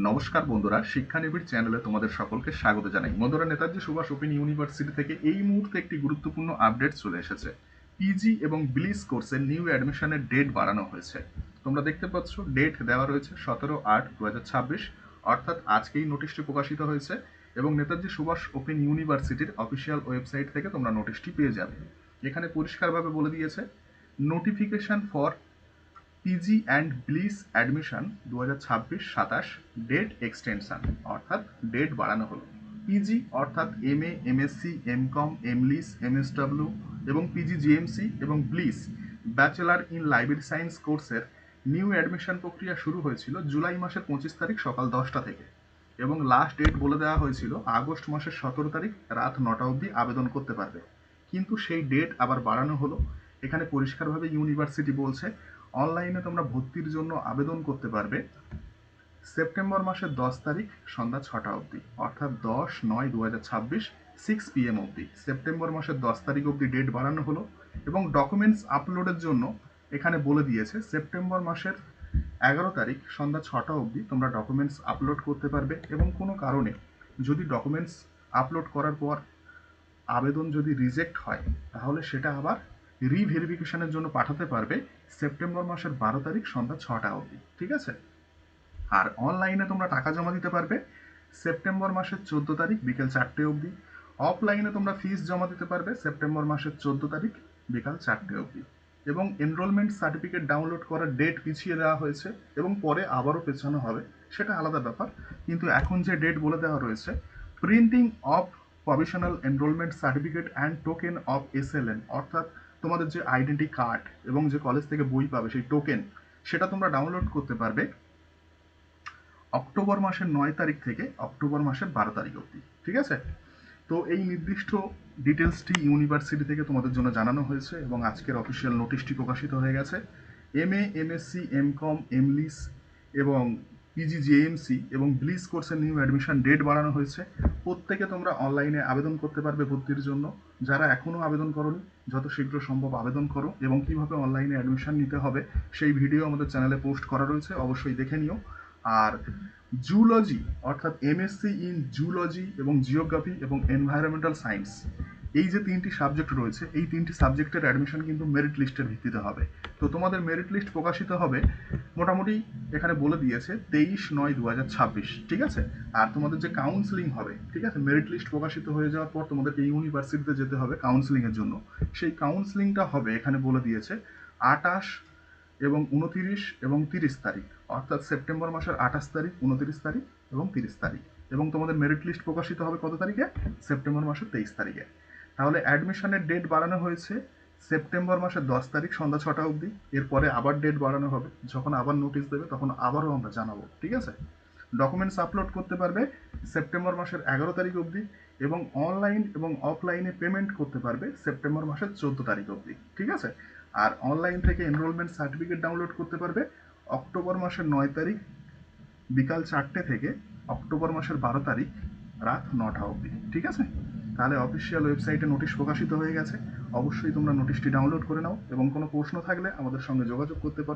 নমস্কার বন্ধুরা, শিক্ষানিবিড় চ্যানেলে তোমাদের সকলকে স্বাগত জানাই। বন্ধুরা, নেতাজি সুভাষ ওপেন ইউনিভার্সিটি থেকে এই মুহূর্তে একটি গুরুত্বপূর্ণ আপডেট চলে এসেছে। পিজি এবং বিলিস কোর্সের নিউ অ্যাডমিশনের ডেট বাড়ানো হয়েছে। তোমরা দেখতে পাচ্ছ, ডেট দেওয়া রয়েছে 17/8/2026, অর্থাৎ আজকেই নোটিশটি প্রকাশিত হয়েছে এবং নেতাজি সুভাষ ওপেন ইউনিভার্সিটির অফিসিয়াল ওয়েবসাইট থেকে তোমরা নোটিশটি পেয়ে যাবে। এখানে পরিষ্কারভাবে বলে দিয়েছে, notification for PG and BLIS admission 2026-27 date extension, অর্থাৎ ডেট বাড়ানো হলো। পিজি অর্থাৎ MA, MSc, MCom, MLIS, MSW এবং পিজি জিএমসি এবং BLIS bachelor in library science কোর্সের নিউ অ্যাডমিশন প্রক্রিয়া শুরু হয়েছিল জুলাই মাসের 25 তারিখ সকাল 10টা থেকে এবং লাস্ট ডেট বলে দেওয়া হয়েছিল আগস্ট মাসের 17 তারিখ রাত 9টা অবধি আবেদন করতে পারবে। কিন্তু সেই ডেট আবার বাড়ানো হলো। এখানে পরিষ্কারভাবে ইউনিভার্সিটি বলছে, অনলাইনে তোমরা ভর্তির জন্য আবেদন করতে পারবে সেপ্টেম্বর মাসের 10 তারিখ সন্ধ্যা 6টা অবধি, অর্থাৎ 10/9/2026 6 PM অবধি। সেপ্টেম্বর মাসের 10 তারিখ অবধি ডেট বাড়ানো হলো এবং ডকুমেন্টস আপলোডের জন্য এখানে বলে দিয়েছে সেপ্টেম্বর মাসের 11 তারিখ সন্ধ্যা 6টা অবধি তোমরা ডকুমেন্টস আপলোড করতে পারবে এবং কোনো কারণে যদি ডকুমেন্টস আপলোড করার পর আবেদন যদি রিজেক্ট হয় তাহলে সেটা আবার রিভেরিফিকেশনের জন্য পাঠাতে পারবে সেপ্টেম্বর মাসের 12 তারিখ সন্ধ্যা 6টা অবধি। ঠিক আছে? আর অনলাইনে তোমরা টাকা জমা দিতে পারবে সেপ্টেম্বর মাসের 14 তারিখ বিকেল 4টে অবধি। অফলাইনে তোমরা ফিস জমা দিতে পারবে সেপ্টেম্বর মাসের 14 তারিখ বিকাল 4টে অবধি। এবং এনরোলমেন্ট সার্টিফিকেট ডাউনলোড করার ডেট পিছিয়ে দেওয়া হয়েছে এবং পরে আবারও পেছানো হবে, সেটা আলাদা ব্যাপার। কিন্তু এখন যে ডেট বলে দেওয়া রয়েছে, printing of provisional enrolment certificate and token of SLN, অর্থাৎ তোমাদের যে আইডেন্টি কার্ড এবং যে কলেজ থেকে বই পাবে সেই টোকেন, সেটা তোমরা ডাউনলোড করতে পারবে অক্টোবর মাসের 9 তারিখ থেকে অক্টোবর মাসের 12 তারিখ অবধি। ঠিক আছে? তো এই নির্দিষ্ট ডিটেলসটি ইউনিভার্সিটি থেকে তোমাদের জন্য জানানো হয়েছে এবং আজকের অফিসিয়াল নোটিশটি প্রকাশিত হয়ে গেছে। এমএ, এমএসসি, এমকম, এমলিস এবং পিজি জেএমসি এবং ব্লিস কোর্সের নিউ অ্যাডমিশন ডেট বাড়ানো হয়েছে। প্রত্যেকে তোমরা অনলাইনে আবেদন করতে পারবে ভর্তির জন্য। যারা এখনও আবেদন করোনি, যত শীঘ্র সম্ভব আবেদন করো এবং কিভাবে অনলাইনে অ্যাডমিশন নিতে হবে সেই ভিডিও আমাদের চ্যানেলে পোস্ট করা রয়েছে, অবশ্যই দেখে নিও। আর জুলজি অর্থাৎ এমএসসি ইন জুলজি এবং জিওগ্রাফি এবং এনভায়রনমেন্টাল সায়েন্স, এই যে 3টি সাবজেক্ট রয়েছে, এই 3টি সাবজেক্টের অ্যাডমিশন কিন্তু মেরিট লিস্টের ভিত্তিতে হবে। তো তোমাদের মেরিট লিস্ট প্রকাশিত হবে মোটামুটি এখানে বলে দিয়েছে 23/9/2026। ঠিক আছে? আর তোমাদের যে কাউন্সিলিং হবে, ঠিক আছে, মেরিট লিস্ট প্রকাশিত হয়ে যাওয়ার পর তোমাদেরকে ইউনিভার্সিটিতে যেতে হবে কাউন্সিলিংয়ের জন্য। সেই কাউন্সিলিংটা হবে এখানে বলে দিয়েছে 28 এবং 29 এবং 30 তারিখ, অর্থাৎ সেপ্টেম্বর মাসের 28 তারিখ, 29 তারিখ এবং 30 তারিখ। এবং তোমাদের মেরিট লিস্ট প্রকাশিত হবে কত তারিখে? সেপ্টেম্বর মাসের 23 তারিখে। তাহলে অ্যাডমিশনের ডেট বাড়ানো হয়েছে সেপ্টেম্বর মাসের 10 তারিখ সন্ধ্যা 6টা অবধি। এরপরে আবার ডেট বাড়ানো হবে, যখন আবার নোটিশ দেবে তখন আবারও আমরা জানাবো। ঠিক আছে? ডকুমেন্টস আপলোড করতে পারবে সেপ্টেম্বর মাসের 11 তারিখ অবধি এবং অনলাইন এবং অফলাইনে পেমেন্ট করতে পারবে সেপ্টেম্বর মাসের 14 তারিখ অবধি। ঠিক আছে? আর অনলাইন থেকে এনরোলমেন্ট সার্টিফিকেট ডাউনলোড করতে পারবে অক্টোবর মাসের 9 তারিখ বিকাল 4টে থেকে অক্টোবর মাসের 12 তারিখ রাত 9টা অবধি। ঠিক আছে? তাহলে অফিসিয়াল ওয়েবসাইটে নোটিশ প্রকাশিত হয়ে গেছে। অবশ্যই তোমরা নোটিশটি ডাউনলোড করে নাও এবং কোনো প্রশ্ন থাকলে আমাদের সঙ্গে যোগাযোগ করতে পারো।